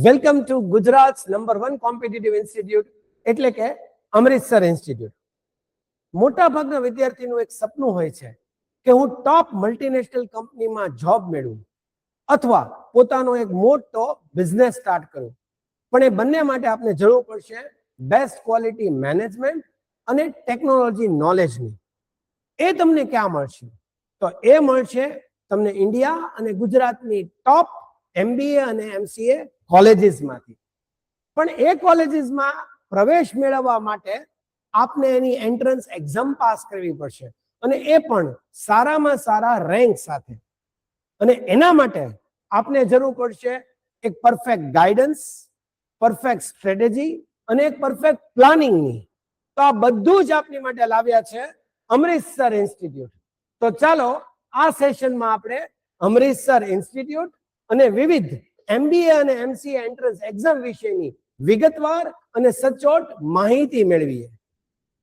Welcome to Gujarat number 1 competitive institute એટલે કે Amritsar institute. મોટા ભાગના વિદ્યાર્થીનું એક સપનું હોય છે કે હું ટોપ મલ્ટીનેશનલ કંપનીમાં જોબ મેળવું અથવા પોતાનો એક મોટો બિઝનેસ સ્ટાર્ટ કરું. પણ એ બંને માટે આપને જરૂર પડશે બેસ્ટ ક્વોલિટી મેનેજમેન્ટ અને ટેકનોલોજી નોલેજની. એ તમને ક્યાં મળશે? તો એ મળશે તમને ઇન્ડિયા અને ગુજરાતની ટોપ MBA અને MCA કોલેજીસમાંથી. પણ એ કોલેજીસમાં પ્રવેશ મેળવવા માટે આપને એની એન્ટ્રન્સ એક્ઝામ પાસ કરવી પડશે, અને એ પણ સારામાં સારા રેન્ક સાથે. અને એના માટે આપને જરૂર પડશે એક પરફેક્ટ ગાઈડન્સ, પરફેક્ટ સ્ટ્રેટેજી અને એક પરફેક્ટ પ્લાનિંગની. તો આ બધું જ આપની માટે લાવ્યા છે અમૃતસર ઇન્સ્ટિટ્યૂટ. તો ચાલો આ સેશનમાં આપણે અમૃતસર ઇન્સ્ટિટ્યૂટ અને વિવિધ MBA અને MCA એન્ટ્રન્સ એક્ઝામ વિશેની વિગતવાર અને સચોટ માહિતી મેળવીએ.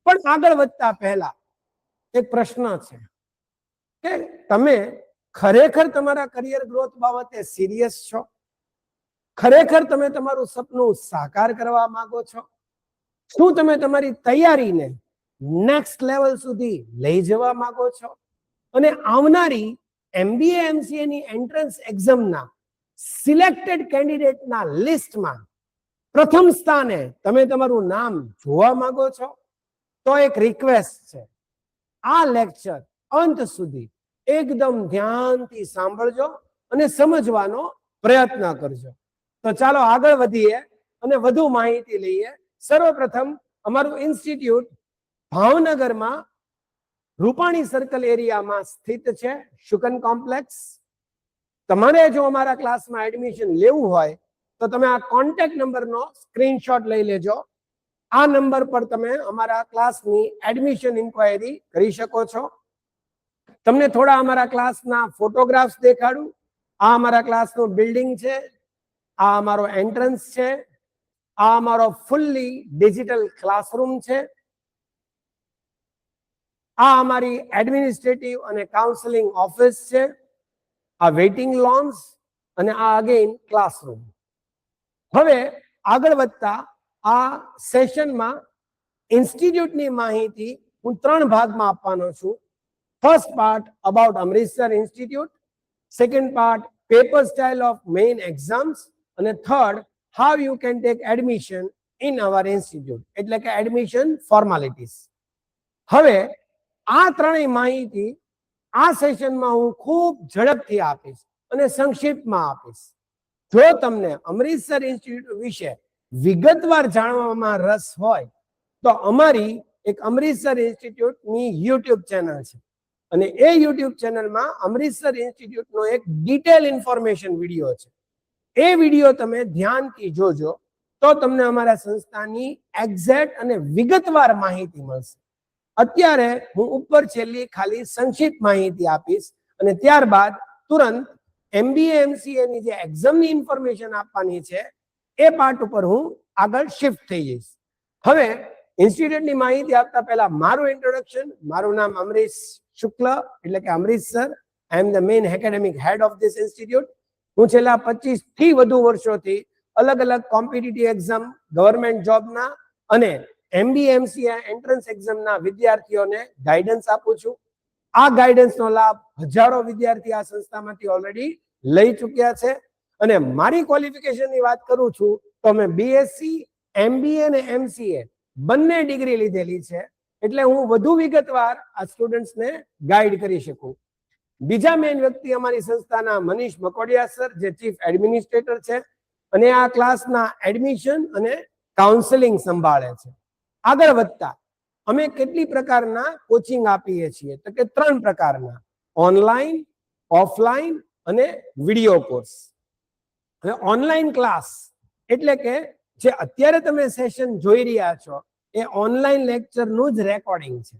પણ આગળ વધતા પહેલા એક પ્રશ્ન છે કે તમે ખરેખર તમારા કરિયર ગ્રોથ બાબતે સિરિયસ છો? ખરેખર તમે તમારું સપનું સાકાર કરવા માંગો છો? શું તમે તમારી તૈયારીને નેક્સ્ટ લેવલ સુધી લઈ જવા માંગો છો? અને આવનારી MBA MCA ની એન્ટ્રન્સ એક્ઝામના સિલેક્ટેડ કેન્ડિડેટના લિસ્ટમાં પ્રથમ સ્થાને તમે તમારું નામ જોવા માંગો છો? તો એક રિક્વેસ્ટ છે, આ લેક્ચર અંત સુધી એકદમ ધ્યાનથી સાંભળજો અને સમજવાનો પ્રયત્ન કરજો. તો ચાલો આગળ વધીએ અને વધુ માહિતી લઈએ. સર્વપ્રથમ અમારું ઇન્સ્ટિટ્યૂટ ભાવનગરમાં રૂપાણી સર્કલ એરિયામાં સ્થિત છે, શુકન કોમ્પ્લેક્સ. તમારે જો અમારા ક્લાસમાં એડમિશન લેવું હોય તો તમે આ કોન્ટેક્ટ નંબરનો સ્ક્રીનશોટ લઈ લેજો. આ નંબર પર તમે અમારા ક્લાસની એડમિશન ઇન્ક્વાયરી કરી શકો છો. તમને થોડા અમારા ક્લાસના ફોટોગ્રાફ્સ દેખાડું. આ અમારા ક્લાસનું બિલ્ડિંગ છે, આ અમારો એન્ટ્રન્સ છે, આ અમારો ફુલ્લી ડિજિટલ ક્લાસરૂમ છે, આ અમારી એડમિનિસ્ટ્રેટિવ અને કાઉન્સેલિંગ ઓફિસ છે, આ વેઇટિંગ લોન્સ અને આ અગેન ક્લાસરૂમ. હવે આગળ વધતા આ સેશનમાં ઇન્સ્ટિટ્યૂટની માહિતી હું 3 ભાગમાં આપવાનો છું. First part about Amritsar institute, second part paper style of main exams, અને third how you can take admission in our institute, એટલે કે એડમિશન ફોર્માલિટીઝ. હવે આ ત્રણેય માહિતી આ સેશનમાં હું ખૂબ ઝડપથી આપીશ અને સંક્ષિપ્તમાં આપીશ. જો તમને અમૃતસર ઇન્સ્ટિટ્યૂટ વિશે વિગતવાર જાણવામાં રસ હોય તો અમારી એક અમૃતસર ઇન્સ્ટિટ્યૂટની યુટ્યુબ ચેનલ છે, અને એ યુટ્યુબ ચેનલમાં અમૃતસર ઇન્સ્ટિટ્યૂટનો એક ડિટેલ ઇન્ફોર્મેશન વિડીયો છે. એ વિડીયો તમે ધ્યાનથી જોજો તો તમને અમારા સંસ્થાની એક્ઝેક્ટ અને વિગતવાર માહિતી મળશે. અત્યારે હું ઉપર છેલ્લી ખાલી સંક્ષિપ્ત માહિતી આપીશ અને ત્યારબાદ તુરંત MBA MCA ની જે એક્ઝામની ઇન્ફોર્મેશન આપવાની છે એ પાર્ટ ઉપર હું આગળ શિફ્ટ થઈ જઈશ. હવે ઇન્સ્ટિટ્યૂટની માહિતી આપતા પહેલા મારું ઇન્ટ્રોડક્શન. મારું નામ અમરીશ શુક્લ એટલે કે Amritsar. I am the main academic head of this institute. હું છેલ્લા 25 થી વધુ વર્ષોથી અલગ અલગ કોમ્પિટિટિવ એક્ઝામ, ગવર્મેન્ટ જોબના અને MBA MCA એન્ટ્રન્સ એક્ઝામના વિદ્યાર્થીઓને ગાઈડન્સ આપું છું. આ ગાઈડન્સનો લાભ હજારો વિદ્યાર્થી આ સંસ્થામાંથી ઓલરેડી લઈ ચૂક્યા છે. અને મારી ક્વોલિફિકેશનની વાત કરું છું તો મેં BSc, MBA અને MCA બંને ડિગ્રી લીધેલી છે, એટલે હું વધુ વિગતવાર આ સ્ટુડન્ટ્સને ગાઈડ કરી શકું. બીજા મેઇન વ્યક્તિ અમારી સંસ્થાના મનીષ મકોડિયા સર, જે ચીફ એડમિનિસ્ટ્રેટર છે અને આ ક્લાસના એડમિશન અને કાઉન્સેલિંગ સંભાળે છે. આગળ વધતા અમે કેટલી પ્રકારના કોચિંગ આપીએ છીએ તો કે 3 પ્રકારના: ઓનલાઈન, ઓફલાઈન અને વિડીયો કોર્સ. હવે ઓનલાઈન ક્લાસ એટલે કે જે અત્યારે તમે સેશન જોઈ રહ્યા છો એ ઓનલાઈન લેક્ચરનું જ રેકોર્ડિંગ છે.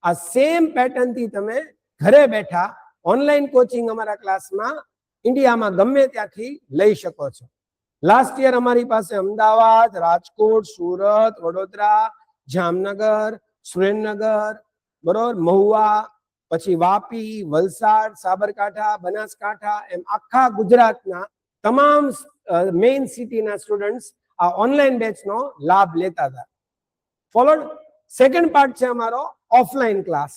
આ સેમ પેટર્નથી તમે ઘરે બેઠા ઓનલાઈન કોચિંગ અમારા ક્લાસમાં ઇન્ડિયામાં ગમે ત્યાંથી લઈ શકો છો. લાસ્ટ યર અમારી પાસે અમદાવાદ, રાજકોટ, સુરત, વડોદરા, જામનગર, સુરેન્દ્રનગર, બરોબર, મહુવા, પછી વાપી, વલસાડ, સાબરકાંઠા, બનાસકાંઠા, એમ આખા ગુજરાતના તમામ મેઇન સિટીના સ્ટુડન્ટ્સ આ ઓનલાઈન બેચનો લાભ લેતા હતા. ફોલોડ. સેકન્ડ પાર્ટ છે અમારો ઓફલાઈન ક્લાસ.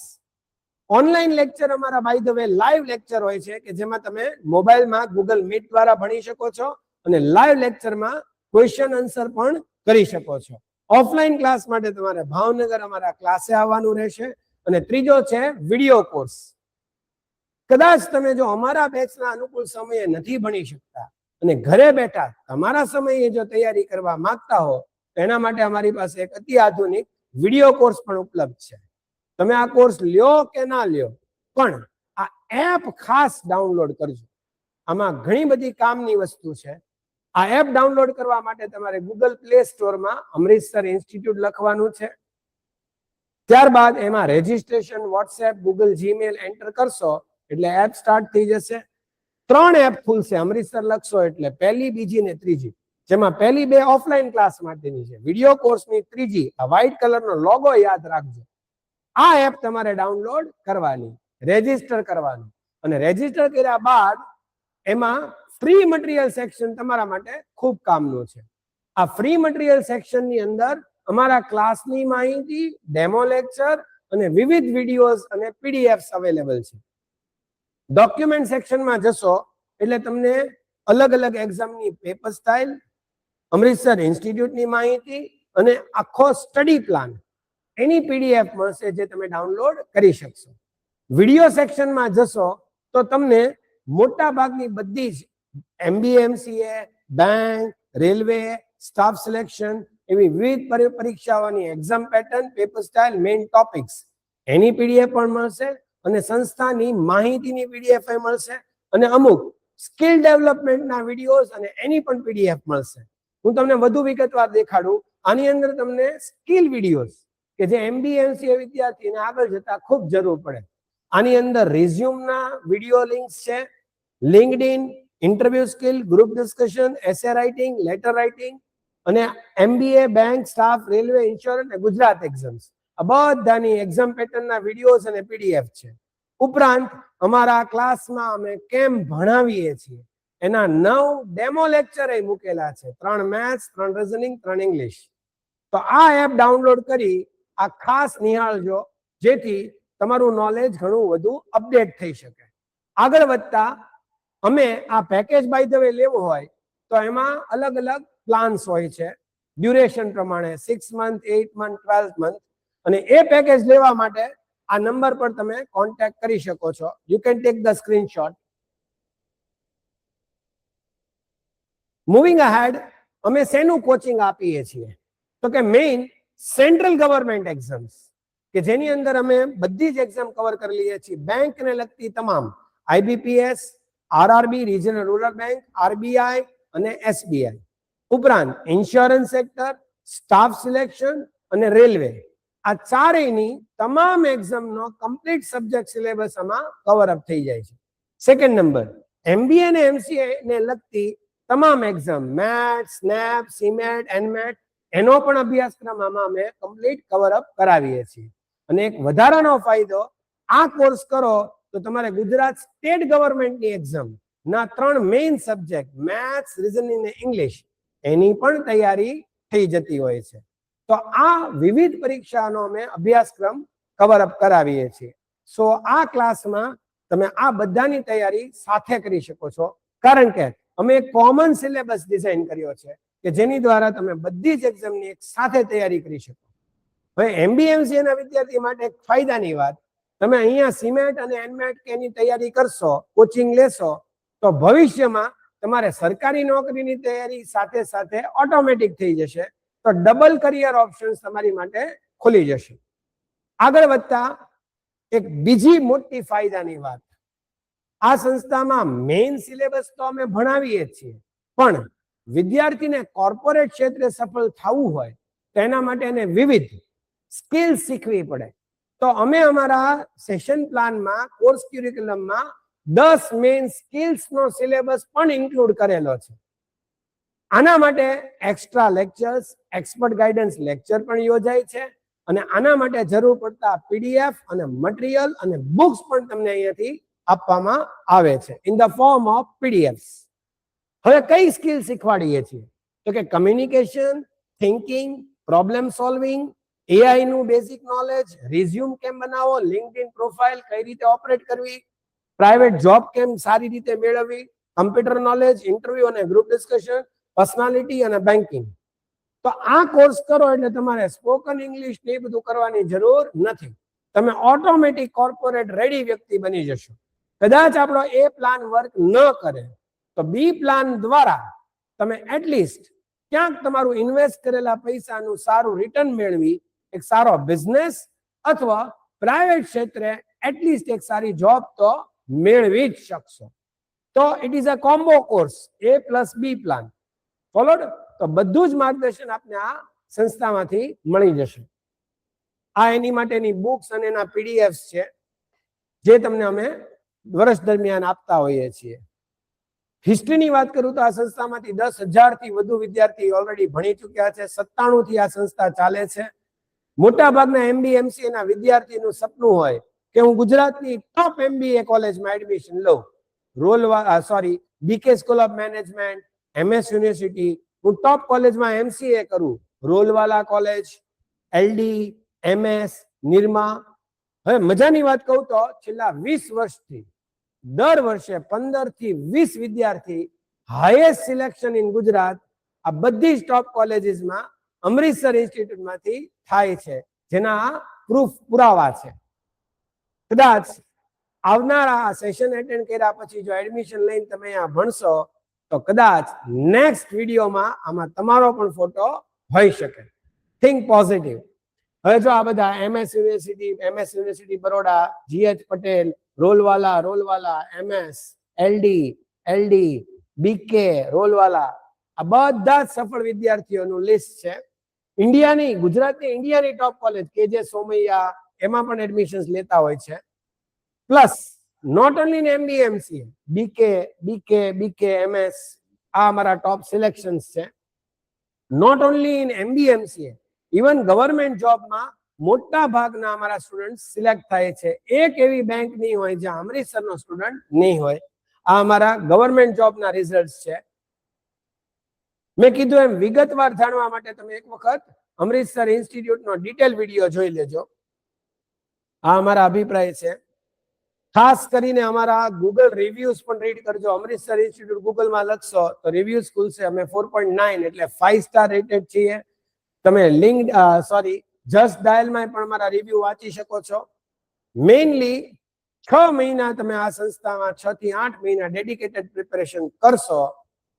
ઓનલાઈન લેક્ચર અમારા by the way live lecture હોય છે કે જેમાં તમે મોબાઈલમાં ગૂગલ મીટ દ્વારા ભણી શકો છો અને લાઈવ લેક્ચરમાં ક્વેશ્ચન આન્સર પણ કરી શકો છો. ઓફલાઈન ક્લાસ માટે તમારે ભાવનગર અમારા ક્લાસે આવવાનું રહેશે. અને ત્રીજો છે વિડીયો કોર્સ. કદાચ તમે જો અમારા બેચના અનુકૂળ સમયે નથી ભણી શકતા અને ઘરે બેઠા તમારા સમયે જો તૈયારી કરવા માંગતા હો તો એના માટે અમારી પાસે એક અતિ આધુનિક વિડીયો કોર્સ પણ ઉપલબ્ધ છે. તમે આ કોર્સ લ્યો કે ના લ્યો પણ આ એપ ખાસ ડાઉનલોડ કરજો. આમાં ઘણી બધી કામની વસ્તુ છે. આ એપ ડાઉનલોડ કરવા માટે તમારે ગૂગલ પ્લે સ્ટોરમાં અમૃતસર ઇન્સ્ટિટ્યૂટ લખવાનું છે. ત્યારબાદ એમાં registration, WhatsApp, Google Gmail enter કરશો એટલે એપ સ્ટાર્ટ થઈ જશે. 3 એપ ખુલશે અમૃતસર લખશો એટલે, પહેલી, બીજી ને ત્રીજી. જેમાં પહેલી 2 ઓફલાઈન ક્લાસ માટેની છે. વિડીયો કોર્સની ત્રીજી આ વ્હાઇટ કલરનો લોગો યાદ રાખજો. આ એપ તમારે ડાઉનલોડ કરવાની, રેજિસ્ટર કરવાનું અને રેજિસ્ટર કર્યા બાદ એમાં ફ્રી મટીરિયલ સેક્શન તમારા માટે ખૂબ કામનું છે. આ ફ્રી મટીરિયલ સેક્શનની અંદર અમારા ક્લાસની માહિતી, ડેમો લેક્ચર અને વિવિધ વિડીયોઝ અને પીડીએફ્સ અવેલેબલ છે. ડોક્યુમેન્ટ સેક્શનમાં જશો એટલે તમને અલગ અલગ એક્ઝામની પેપર સ્ટાઇલ, અમૃતસર ઇન્સ્ટિટ્યૂટની માહિતી અને આખો સ્ટડી પ્લાન એની પીડીએફ મળશે જે તમે ડાઉનલોડ કરી શકશો. વિડીયો સેક્શનમાં જશો તો તમને મોટા ભાગની બધી જ MBA MCA, bank, railway, staff selection એવી વિવિધ પરીક્ષાઓની exam pattern, paper style, main topics એની પીડીએફ પણ મળશે અને સંસ્થાની માહિતીની પીડીએફ મળશે અને અમુક સ્કિલ ડેવલપમેન્ટના વિડીયોઝ અને એની પણ પીડીએફ મળશે. હું તમને વધુ વિગતવાર દેખાડું. આની અંદર તમને સ્કિલ વિડીયોઝ કે જે MBA MCA વિદ્યાર્થીને આગળ જતા ખૂબ જરૂર પડે. આની અંદર રિઝ્યુમના વિડીયો લિંક્સ છે, LinkedIn, interview skill, group discussion, essay writing, letter writing અને MBA, bank, staff, railway, insurance અને ગુજરાત એક્ઝામ્સ આ બધાની એક્ઝામ પેટર્નના વિડીયોઝ અને પીડીએફ છે. ઉપરાંત અમારા ક્લાસમાં અમે કેમ ભણાવીએ છીએ એના 9 ડેમો લેક્ચર મૂકેલા છે. 3 મેથ્સ, 3 રીઝનિંગ, 3 ઇંગ્લિશ. તો આ એપ ડાઉનલોડ કરી આ ખાસ નિહાળજો જેથી તમારું નોલેજ ઘણું વધુ અપડેટ થઈ શકે. આગળ વધતા અમે આ પેકેજ બાય ધ વે લેવું હોય તો એમાં અલગ અલગ પ્લાન્સ હોય છે ડ્યુરેશન પ્રમાણે, 6 મંથ, 8 મંથ, 12 મંથ. અને એ પેકેજ લેવા માટે આ નંબર પર તમે કોન્ટેક્ટ કરી શકો છો. You can take the screenshot. Moving ahead, અમે શેનું કોચિંગ આપીએ છીએ તો કે મેઇન સેન્ટ્રલ ગવર્મેન્ટ એક્ઝામ્સ કે જેની અંદર અમે બધી જ એક્ઝામ કવર કરી લઈએ છીએ. બેંકને લગતી તમામ, IBPS, RRB, regional rural bank, RBI અને SBI. ઉપરાંત ઇન્સ્યોરન્સ સેક્ટર, સ્ટાફ સિલેક્શન અને રેલવે આ ચારેયની તમામ એક્ઝામનો કમ્પ્લીટ સબ્જેક્ટ સિલેબસ આમાં કવર અપ થઈ જાય છે. સેકન્ડ નંબર, MBA અને MCA ને લગતી તમામ exam, maths, snap, CMAT, NMAT એનો પણ અભ્યાસક્રમ આમાં અમે કમ્પ્લીટ કવર અપ કરાવીએ છીએ. અને એક વધારાનો ફાયદો, આ કોર્સ કરો તો તમારે ગુજરાત સ્ટેટ ગવર્મેન્ટની એક્ઝામ ના 3 મેઇન સબ્જેક્ટ મેથ્સ, રીઝનિંગ અને ઇંગ્લિશ એની પણ તૈયારી થઈ જતી હોય છે. તો આ વિવિધ પરીક્ષાનો અમે અભ્યાસક્રમ કવર અપ કરાવીએ છીએ. સો આ ક્લાસમાં તમે આ બધાની તૈયારી સાથે કરી શકો છો કારણ કે અમે એક કોમન સિલેબસ ડિઝાઇન કર્યો છે કે જેની દ્વારા તમે બધી જ એક્ઝામની એક સાથે તૈયારી કરી શકો. હવે MBA MCA ના વિદ્યાર્થી માટે એક ફાયદાની વાત, તમે અહીંયા CMAT અને NMAT એની તૈયારી કરશો, કોચિંગ લેશો તો ભવિષ્યમાં તમારે સરકારી નોકરીની તૈયારી સાથે સાથે ઓટોમેટિક થઈ જશે. તો ડબલ કરિયર ઓપ્શન્સ તમારી માટે ખુલી જશે. આગળ વધતા એક બીજી મોટી ફાયદાની વાત, આ સંસ્થામાં મેઇન સિલેબસ તો અમે ભણાવીએ છીએ પણ વિદ્યાર્થીને કોર્પોરેટ ક્ષેત્રે સફળ થવું હોય તો એના માટે એને વિવિધ સ્કિલ્સ શીખવી પડે. તો અમે અમારા સેશન પ્લાનમાં, કોર્સ ક્યુરિક્યુલમમાં 10 મેઇન સ્કિલ્સનો સિલેબસ પણ ઇન્ક્લુડ કરેલો છે. આના માટે extra lectures, expert guidance lecture પણ યોજાય છે અને આના માટે જરૂર પડતા PDF અને મટીરિયલ અને બુક્સ પણ તમને અહીંયાથી આપવામાં આવે છે in the form of PDFs. હવે કઈ સ્કિલ શીખવાડીએ છીએ તો કે communication, thinking, problem solving, AI નું બેઝિક નોલેજ, રિઝ્યુમ કેમ બનાવો, લિંક્ડઇન પ્રોફાઇલ કઈ રીતે ઓપરેટ કરવી, પ્રાઇવેટ જોબ કેમ સારી રીતે મેળવવી, કમ્પ્યુટર નોલેજ, ઇન્ટરવ્યુ અને ગ્રુપ ડિસ્કશન, પર્સનાલિટી અને બેન્કિંગ. તો આ કોર્સ કરો એટલે તમારે સ્પોકન ઇંગ્લિશ ને બધું કરવાની જરૂર નથી. તમે ઓટોમેટિક કોર્પોરેટ રેડી વ્યક્તિ બની જશો. કદાચ આપણો એ પ્લાન વર્ક ન કરે તો બી પ્લાન દ્વારા તમે એટલીસ્ટ ક્યાંક તમારું ઇન્વેસ્ટ કરેલા પૈસાનું સારું રિટર્ન મેળવી એક સારો બિઝનેસ અથવા પ્રાઇવેટ ક્ષેત્રે એટલીસ્ટ એક સારી જોબ તો મેળવી જ શકશો. તો it is a combo course A plus B plan. Followed? તો બધું જ માર્ગદર્શન આપને આ સંસ્થામાંથી મળી જશે. આ એની માટેની બુક્સ અને એના પીડીએફ છે જે તમને અમે વર્ષ દરમિયાન આપતા હોઈએ છીએ. હિસ્ટ્રીની વાત કરું તો આ સંસ્થામાંથી 10,000 થી વધુ વિદ્યાર્થી ઓલરેડી ભણી ચૂક્યા છે. 97 થી આ સંસ્થા ચાલે છે. મોટા ભાગના MBA MCA ના વિદ્યાર્થીનું સપનું હોય કે હું ગુજરાતની ટોપ MBA કોલેજમાં એડમિશન લઉં. BK school of management, MS university, હું ટોપ કોલેજમાં MCA કરું. રોલવાલા કોલેજ, LD, MS, નિરમા. હવે મજાની વાત કહું તો છેલ્લા 20 વર્ષથી દર વર્ષે 15 થી 20 વિદ્યાર્થી હાઈએસ્ટ સિલેક્શન ઇન ગુજરાત આ બધી જ ટોપ કોલેજીસમાં અમૃતસર ઇન્સ્ટિટ્યૂટમાંથી થાય છે, જેના પ્રૂફ પુરાવા છે. કદાચ આવનારા સેશન એટેન્ડ કર્યા પછી જો એડમિશન લઈને તમે અહીંયા ભણશો તો કદાચ નેક્સ્ટ વિડીયોમાં આમાં તમારો પણ ફોટો હોઈ શકે. Think positive. હવે જો આ બધા MS university Baroda, GH Patel, Rolwala, MS, LD, BK, Rolwala, આ બધા જ સફળ વિદ્યાર્થીઓનું લિસ્ટ છે. ઇન્ડિયાની, ગુજરાતની ઇન્ડિયાની ટોપ કોલેજ KJ સોમૈયા એમાં પણ એડમિશન્સ લેતા હોય છે. Plus not only in MBA MCA, BK, MS આ અમારા ટોપ સિલેક્શન્સ છે. Not only in MBA MCA, even government જોબમાં મોટા ભાગના અમારા સ્ટુડન્ટ સિલેક્ટ થાય છે. એક એવી બેંક નહીં હોય જ્યાં અમૃતસરનો સ્ટુડન્ટ નહીં હોય. આ અમારા ગવર્મેન્ટ જોબના રિઝલ્ટ છે. મેં કીધું એમ વિગતવાર જાણવા માટે તમે એક વખત અમૃતસર ઇન્સ્ટિટ્યૂટનો ડિટેલ વિડીયો જોઈ લેજો. આ અમારા અભિપ્રાય છે. ખાસ કરીને અમારા ગૂગલ રિવ્યુઝ પણ રીડ કરજો. અમૃતસર ઇન્સ્ટિટ્યૂટ ગૂગલમાં લખશો તો રિવ્યુઝ ખુલશે. અમે 4.9 એટલે 5 સ્ટાર રેટેડ છીએ. તમે જસ્ટ ડાયલમાં પણ અમારા રિવ્યુ વાંચી શકો છો. મેઇનલી 6 મહિના તમે આ સંસ્થામાં 6 થી 8 મહિના ડેડિકેટેડ પ્રિપેરેશન કરશો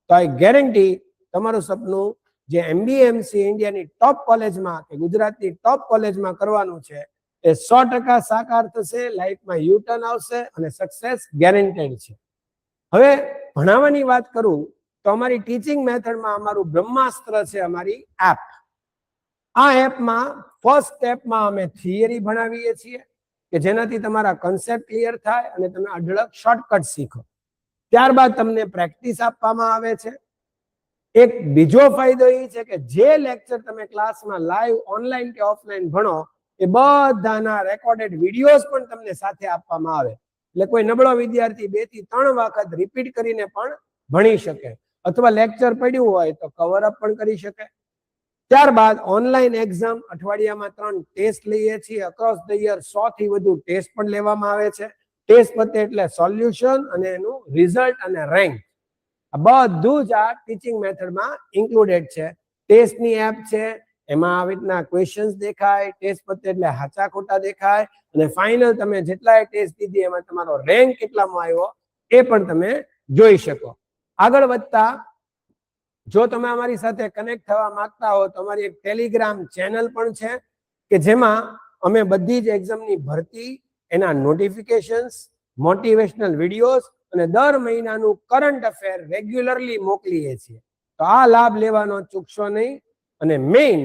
તો આઈ ગેરંટી તમારું સપનું જે MBA MCA ઇન્ડિયાની ટોપ કોલેજમાં કે ગુજરાતની ટોપ કોલેજમાં કરવાનું છે એ 100% સાકાર થશે. લાઈફમાં યુટર્ન આવશે અને સક્સેસ ગેરંટેડ છે. હવે ભણાવવાની વાત કરું તો અમારી ટીચિંગ મેથડમાં અમારું બ્રહ્માસ્ત્ર છે અમારી એપ. આ એપમાં ફર્સ્ટ સ્ટેપમાં અમે થિયરી ભણાવીએ છીએ કે જેનાથી તમારા કન્સેપ્ટ ક્લિયર થાય અને તમે અઢળક શોર્ટકટ શીખો. ત્યારબાદ તમને પ્રેક્ટિસ આપવામાં આવે છે. એક બીજો ફાયદો એ છે કે જે લેક્ચર તમે ક્લાસમાં લાઈવ ઓનલાઈન કે ઓફલાઈન ભણો એ બધાના રેકોર્ડેડ વિડીયોઝ પણ તમને સાથે આપવામાં આવે. એટલે કોઈ નબળો વિદ્યાર્થી 2 થી 3 વખત રિપીટ કરીને પણ ભણી શકે અથવા લેક્ચર પડ્યું હોય તો કવર અપ પણ કરી શકે. ત્યારબાદ ઓનલાઈન એક્ઝામ અઠવાડિયામાં 3 ટેસ્ટ લઈએ છીએ. અક્રોસ ધ યર 100 થી વધુ ટેસ્ટ પણ લેવામાં આવે છે. ટેસ્ટ પતે એટલે સોલ્યુશન અને એનું રિઝલ્ટ અને રેન્ક આ બધું જ આ ટીચિંગ મેથડમાં ઇન્ક્લુડેડ છે. ટેસ્ટની એપ છે, એમાં આવી રીતના ક્વેશ્ચન્સ દેખાય, ટેસ્ટ પતે એટલે સાચા ખોટા દેખાય અને ફાઇનલ તમે જેટલાય ટેસ્ટ દીધી એમાં તમારો રેન્ક કેટલામાં આવ્યો એ પણ તમે જોઈ શકો. આગળ વધતા જો તમે અમારી સાથે કનેક્ટ થવા માંગતા હો તો અમારી એક ટેલિગ્રામ ચેનલ પણ છે કે જેમાં અમે બધી જ એક્ઝામની ભરતી, એના નોટિફિકેશન્સ, મોટિવેશનલ વિડીયોઝ અને દર મહિનાનું કરંટ અફેર રેગ્યુલરલી મોકલીએ છીએ. તો આ લાભ લેવાનો ચૂકશો નહીં. અને મેઇન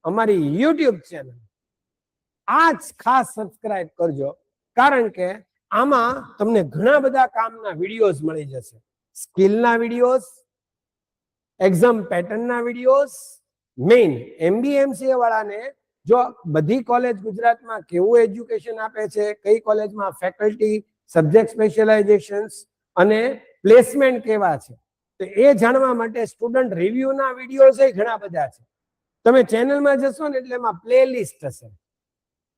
અમારી યુટ્યુબ ચેનલ આજ ખાસ સબસ્ક્રાઇબ કરજો કારણ કે આમાં તમને ઘણા બધા કામના વિડીયોઝ મળી જશે. સ્કિલના વિડીયોઝ, એક્ઝામ પેટર્નના વિડીયોઝ. મેઇન MBA MCA વાળાને જો બધી કોલેજ ગુજરાતમાં કેવું એજ્યુકેશન આપે છે, કઈ કોલેજમાં ફેકલ્ટી, સબ્જેક્ટ સ્પેશિયલાઇઝેશન્સ અને પ્લેસમેન્ટ કેવા છે તો એ જાણવા માટે સ્ટુડન્ટ રિવ્યુના વિડીયોઝ ઘણા બધા છે. તમે ચેનલમાં જશો ને એટલે એમાં પ્લેલિસ્ટ હશે,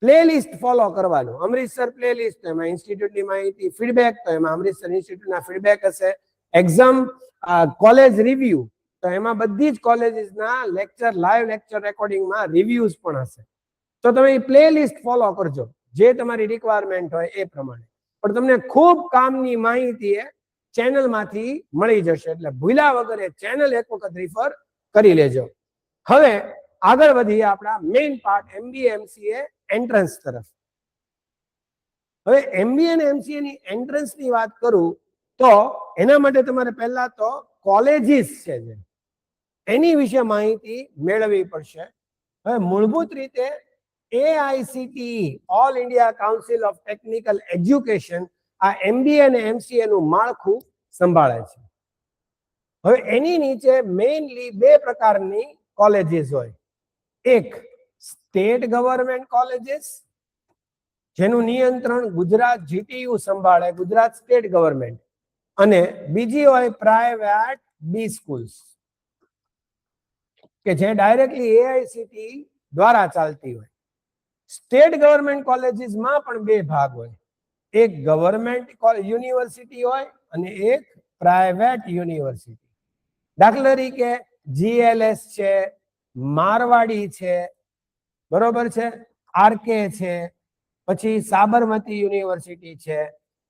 પ્લેલિસ્ટ ફોલો કરવાનું. અમૃતસર પ્લેલિસ્ટ, તો એમાં ઇન્સ્ટિટ્યૂટની માહિતી, ફીડબેક તો એમાં અમૃતસર ઇન્સ્ટિટ્યૂટના ફીડબેક હશે, એક્ઝામ કોલેજ રિવ્યુ તો એમાં બધી જ કોલેજીસના લેક્ચર, લાઈવ લેક્ચર રેકોર્ડિંગમાં રિવ્યુઝ પણ હશે. તો તમે એ પ્લેલિસ્ટ ફોલો કરજો જે તમારી રિક્વાયરમેન્ટ હોય એ પ્રમાણે. પણ તમને ખૂબ કામની માહિતી એ ચેનલમાંથી મળી જશે, એટલે ભૂલ્યા વગર એ ચેનલ એક વખત રિફર કરી લેજો. હવે આગળ વધીએ આપણા main part MBA MCA entrance તરફ. હવે MBA અને MCA ની એન્ટ્રન્સ ની વાત કરું તો એના માટે તમારે પહેલા તો કોલેજીસ છે એની વિશે માહિતી મેળવવી પડશે. હવે મૂળભૂત રીતે AICTE all India council of technical education આ MBA અને MCA નું માળખું સંભાળે છે. હવે એની નીચે મેઇનલી બે પ્રકારની કોલેજીસ હોય. એક સ્ટેટ ગવર્મેન્ટ કોલેજીસ જેનું નિયંત્રણ ગુજરાત GTU સંભાળે, ગુજરાત સ્ટેટ ગવર્મેન્ટ, અને બીજી હોય પ્રાઇવેટ બી સ્કૂલ્સ કે જે ડાયરેક્ટલી AICTE દ્વારા ચાલતી હોય. સ્ટેટ ગવર્મેન્ટ કોલેજીસમાં પણ બે ભાગ હોય, એક ગવર્મેન્ટ યુનિવર્સિટી હોય અને એક પ્રાઇવેટ યુનિવર્સિટી. દાખલા તરીકે GLS છે, મારવાડી છે, બરોબર છે, RK છે, પછી સાબરમતી યુનિવર્સિટી છે,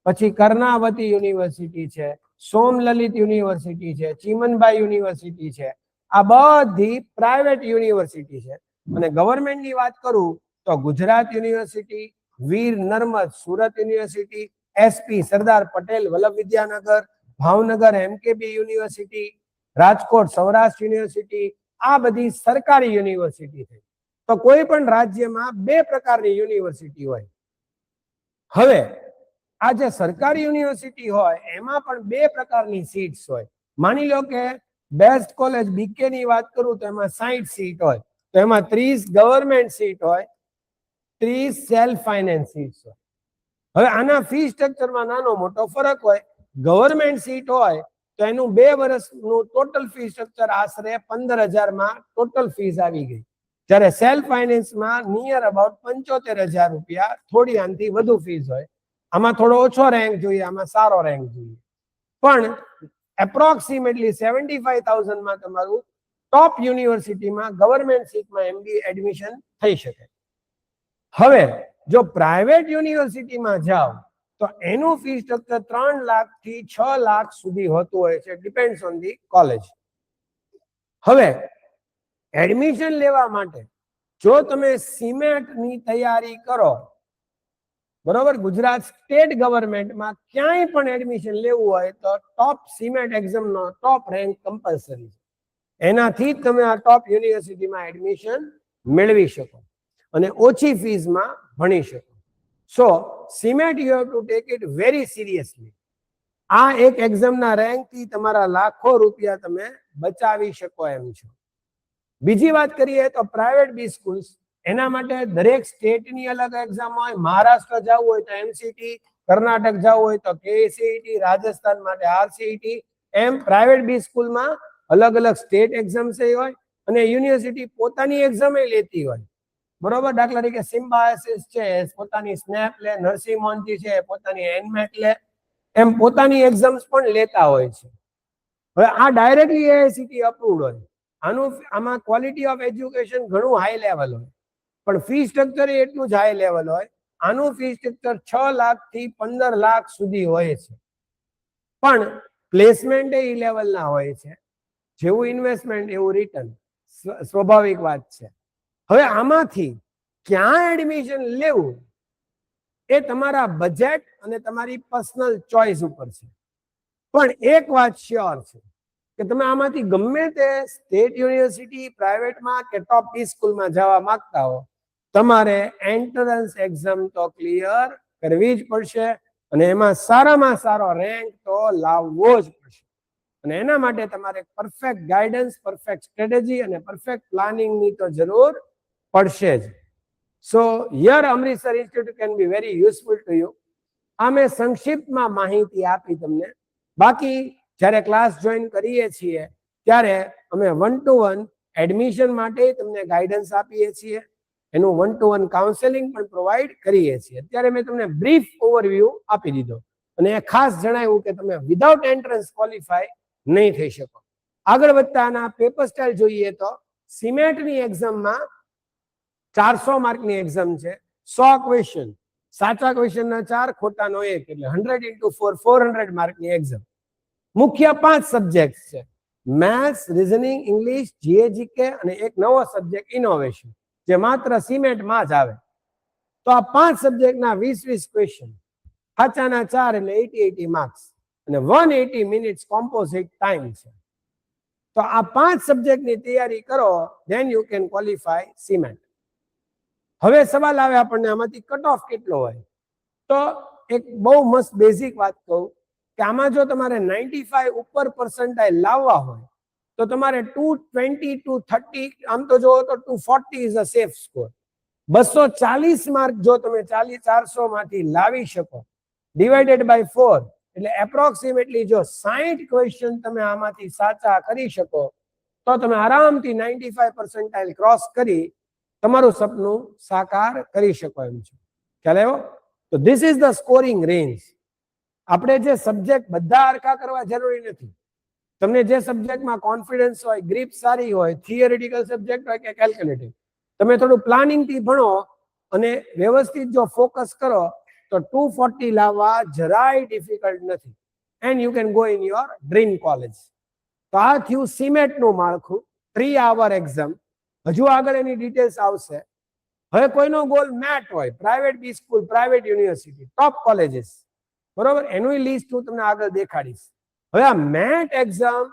પછી કર્ણાવતી યુનિવર્સિટી છે, સોમલલિત યુનિવર્સિટી છે, ચીમનભાઈ યુનિવર્સિટી છે. આ બધી પ્રાઇવેટ યુનિવર્સિટી છે. અને ગવર્મેન્ટની વાત કરું તો Gujarat university, Veer Narmad Surat university, SP Sardar Patel Vallabh Vidyanagar, Bhavnagar MKB university, Rajkot Saurashtra university, આ બધી સરકારી યુનિવર્સિટી છે. તો કોઈ પણ રાજ્યમાં બે પ્રકારની યુનિવર્સિટી હોય. હવે આ જે સરકારી યુનિવર્સિટી હોય એમાં પણ બે પ્રકારની સીટ્સ હોય. માની લો કે બેસ્ટ કોલેજ BK ની વાત કરું તો એમાં 60 સીટ હોય, તો એમાં 30 ગવર્મેન્ટ સીટ હોય, 30 સેલ્ફ ફાઇનાન્સ સીટ્સ હોય. હવે આના ફી સ્ટ્રક્ચરમાં નાનો મોટો ફરક હોય. ગવર્મેન્ટ સીટ હોય તો એનું 2 વર્ષનું ટોટલ ફી સ્ટ્રક્ચર આશરે 15,000 માં ટોટલ ફીસ આવી ગઈ, જ્યારે સેલ્ફ ફાઇનાન્સમાં નિયર અબાઉટ 75,000 રૂપિયા, થોડી આનથી વધુ ફીસ હોય. આમાં થોડો ઓછો રેન્ક જોઈએ, આમાં સારો રેન્ક જોઈએ, પણ એપ્રોક્સિમેટલી 75,000 માં તમારું ટોપ યુનિવર્સિટીમાં ગવર્મેન્ટ સીટમાં MBA એડમિશન થઈ શકે. હવે જો પ્રાઇવેટ યુનિવર્સિટીમાં જાઓ તો એનું ફી સ્ટ્રક્ચર 3 લાખ થી 6 લાખ સુધી હોતું હોય છે, ડિપેન્ડ્સ ઓન ધી કોલેજ. હવે એડમિશન લેવા માટે જો તમે CMAT ની તૈયારી કરો, બરોબર, ગુજરાત સ્ટેટ ગવર્મેન્ટમાં ક્યાંય પણ એડમિશન લેવું હોય તો ટોપ CMAT એક્ઝામનો ટોપ રેન્ક કમ્પલસરી છે. એનાથી જ તમે આ ટોપ યુનિવર્સિટીમાં એડમિશન મેળવી શકો અને ઓછી ફીસમાં ભણી શકો. સો CMAT you have to take it very seriously. આ એક એક્ઝામના રેન્કથી તમારા લાખો રૂપિયા તમે બચાવી શકો એમ છો. બીજી વાત કરીએ તો પ્રાઇવેટ બી સ્કૂલ્સ, એના માટે દરેક સ્ટેટની અલગ એક્ઝામ હોય. મહારાષ્ટ્ર જવું હોય તો MCT, કર્ણાટક જવું હોય તો KCET, રાજસ્થાન માટે RCET, એમ પ્રાઇવેટ બી સ્કૂલમાં અલગ અલગ સ્ટેટ એક્ઝામ્સ હોય અને યુનિવર્સિટી પોતાની એક્ઝામ લેતી હોય, બરોબર. દાખલા તરીકે સિમ્બાયોસિસ છે પોતાની સ્નેપ લે, નરસિંહ મોહનજી છે પોતાની NMAT લે, એમ પોતાની એક્ઝામ્સ પણ લેતા હોય છે. હવે આ ડાયરેક્ટલી AICTE અપ્રુવડ હોય. આમાં ક્વોલિટી ઓફ એજ્યુકેશન ઘણું હાઈ લેવલ હોય, પણ ફી સ્ટ્રક્ચર એટલું જ હાઈ લેવલ હોય. આનું ફી સ્ટ્રક્ચર 6 લાખ થી 15 લાખ સુધી હોય છે, પણ પ્લેસમેન્ટ એ લેવલના હોય છે. જેવું ઇન્વેસ્ટમેન્ટ એવું રિટર્ન, સ્વાભાવિક વાત છે. હવે આમાંથી ક્યાં એડમિશન લેવું એ તમારા બજેટ અને તમારી પર્સનલ ચોઇસ ઉપર છે. પણ એક વાત શ્યોર છે કે તમે આમાંથી ગમે તે સ્ટેટ યુનિવર્સિટી, પ્રાઇવેટમાં કે ટોપ બી સ્કૂલમાં જવા માંગતા હો, તમારે એન્ટ્રન્સ એક્ઝામ તો ક્લિયર કરવી જ પડશે અને એમાં સારામાં સારો રેન્ક તો લાવવો જ પડશે. અને એના માટે તમારે પરફેક્ટ ગાઈડન્સ, પરફેક્ટ સ્ટ્રેટેજી અને પરફેક્ટ પ્લાનિંગની તો જરૂર પડશે જ. સો here Amritsar institute can be very useful to you. આ મેં સંક્ષિપ્તમાં માહિતી આપી તમને. બાકી જ્યારે ક્લાસ જોઈન કરીએ છીએ ત્યારે અમે 1-to-1 એડમિશન માટે તમને ગાઈડન્સ આપીએ છીએ, એનું 1-to-1 કાઉન્સેલિંગ પણ પ્રોવાઈડ કરીએ છીએ. અત્યારે મેં તમને બ્રીફ ઓવરવ્યુ આપી દીધો અને એ ખાસ જણાવ્યું કે તમે વિધાઉટ એન્ટ્રન્સ ક્વોલિફાય નહીં થઈ શકો. આગળ વધતા આના પેપર સ્ટાઇલ જોઈએ તો સિમેટની એક્ઝામમાં 400 માર્કની એક્ઝામ છે. 100 ક્વેશ્ચન, સાચા ક્વેશ્ચનના 4, ખોટાનો 1, એટલે 100 into 4 400 માર્કની એક્ઝામ. મુખ્ય 5 સબ્જેક્ટ છે: મેથ્સ, રીઝનિંગ, ઇંગ્લિશ, જીકે અને એક નવો સબ્જેક્ટ ઇનોવેશન, જે માત્ર સિમેટમાં જ આવે. તો આ 5 સબ્જેક્ટના 20-20 ક્વેશ્ચન, સાચાના 4 એટલે 80 માર્ક્સ અને 180 મિનિટ્સ કોમ્પોઝિટ ટાઈમ છે. તો આ 5 સબ્જેક્ટની તૈયારી કરો, ધેન યુ કેન ક્વોલિફાય સિમેટ. હવે સવાલ આવે આપણને, આમાંથી કટ ઓફ કેટલો હોય? તો એક બહુ મસ્ત બેઝિક વાત કહું કે આમાં જો તમારે 95 ઉપર પર્સન્ટાઇલ લાવવા હોય તો તમારે 220 to 30, આમ તો જોવો તો 240 is a safe score. 240 mark જો તમે 400 માંથી લાવી શકો, ડિવાઇડેડ બાય 4, એટલે એપ્રોક્સિમેટલી જો 60 ક્વેશ્ચન તમે આમાંથી સાચા કરી શકો તો તમે આરામથી 95 પર્સન્ટાઇલ ક્રોસ કરી તમારું સપનું સાકાર કરી શકો એમ છે. ખ્યાલ આવ્યો? તો this is the scoring range. આપણે જે સબ્જેક્ટ બધા હરખા કરવા જરૂરી નથી. તમને જે સબ્જેક્ટમાં કોન્ફિડન્સ હોય, ગ્રીપ સારી હોય, થિયરિટિકલ સબ્જેક્ટ હોય કે કેલ્ક્યુલેટિવ, તમે થોડું પ્લાનિંગથી ભણો અને વ્યવસ્થિત જો ફોકસ કરો તો 240 લાવવા જરાય ડિફિકલ્ટ નથી. And you can go in your dream college. તો આ થયું સિમેટનું માળખું, 3 hour એક્ઝામ. હજુ આગળ એની ડિટેલ્સ આવશે. હવે કોઈનો ગોલ મેટ હોય, પ્રાઇવેટ બી સ્કૂલ, પ્રાઇવેટ યુનિવર્સિટી, ટોપ કોલેજીસ, બરોબર, એનું લિસ્ટ હું તમને આગળ દેખાડીશ. હવે આ મેટ એક્ઝામ,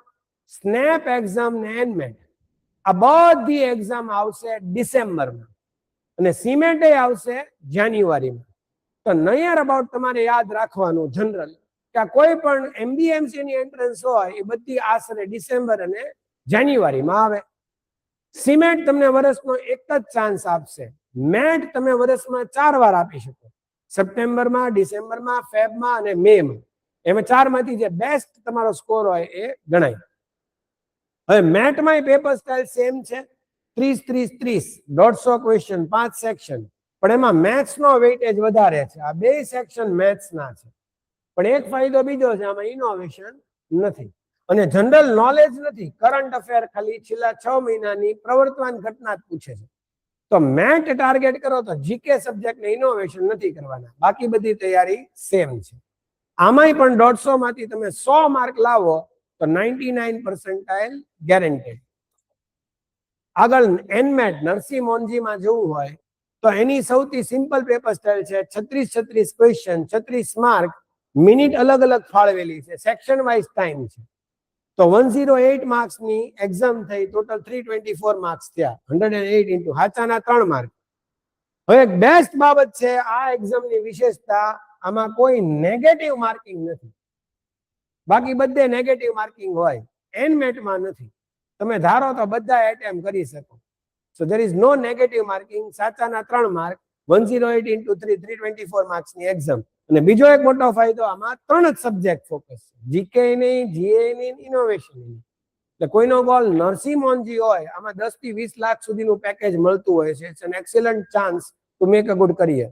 સ્નેપ એક્ઝામ ને એનમેટ, આ બધી એક્ઝામ આવશે ડિસેમ્બરમાં અને સિમેટ આવશે જાન્યુઆરીમાં. તો નિયર અબાઉટ તમારે યાદ રાખવાનું જનરલ કે આ કોઈ પણ MBMC ની એન્ટ્રન્સ હોય એ બધી આશરે ડિસેમ્બર અને જાન્યુઆરીમાં આવે. સિમેટ તમને વર્ષનો એક જ ચાન્સ આપશે. મેટ તમે વર્ષમાં 4 વાર આપી શકો, સપ્ટેમ્બરમાં, ડિસેમ્બરમાં, ફેબમાં અને મેમાં. એમાં 4 માંથી જે બેસ્ટ તમારો સ્કોર હોય એ ગણાય. હવે મેટમાં પેપર સ્ટાઇલ સેમ છે, 30-30-30, 150 ક્વેશ્ચન, 5 સેક્શન, પણ એમાં મેથ્સનો વેઇટેજ વધારે છે. આ 2 સેક્શન મેથ્સના છે, પણ એક ફાયદો બીજો છે, આમાં ઇનોવેશન નથી અને જનરલ નોલેજ નથી. કરંટ અફેર ખાલી છેલ્લા 6 મહિનાની પ્રવર્તમાન ઘટના જ પૂછે છે. તો મેટ ટાર્ગેટ કરો તો જીકે સબ્જેક્ટને ઇનોવેશન નથી કરવાના, બાકી બધી તૈયારી સેમ છે. આમાંય પણ 150 માંથી તમે 100 માર્ક લાવો તો 99 પર્સન્ટાઇલ ગેરંટેડ. આગળ એનમેટ નરસિંહ મોનજીમાં જવું હોય તો એની સૌથી સિમ્પલ પેપર સ્ટાઇલ છે, 36-36 ક્વેશ્ચન, 36 માર્ક, મિનિટ અલગ અલગ ફાળવેલી છે, સેક્શન વાઇઝ ટાઈમ છે. તો 108 માર્ક્સની એક્ઝામ થઈ, ટોટલ 324 માર્ક્સ થયા, 108 ઇન્ટુ સાચાના 3 માર્ક. હવે બેસ્ટ બાબત છે આ એક્ઝામની વિશેષતા, આમાં કોઈ નેગેટિવ માર્કિંગ નથી. બાકી બધે નેગેટિવ માર્કિંગ હોય, એનમેટમાં નથી. તમે ધારો તો બધા એટેમ્પ કરી શકો. So there is no negative marking. સાચાના 3 માર્ક, 108 ઇન્ટુ 3, 324 માર્ક્સની એક્ઝામ. અને બીજો એક મોટો ફાયદો, આમાં 3 જ સબ્જેક્ટ ફોકસ છે, જીકે નહીં, જીએ નહીં, ઇનોવેશન નહીં. એટલે કોઈનો ગોલ નરસિંહ મોનજી હોય, આમાં 10 થી 20 લાખ સુધીનું પેકેજ મળતું હોય છે. It's an excellent chance to make a good career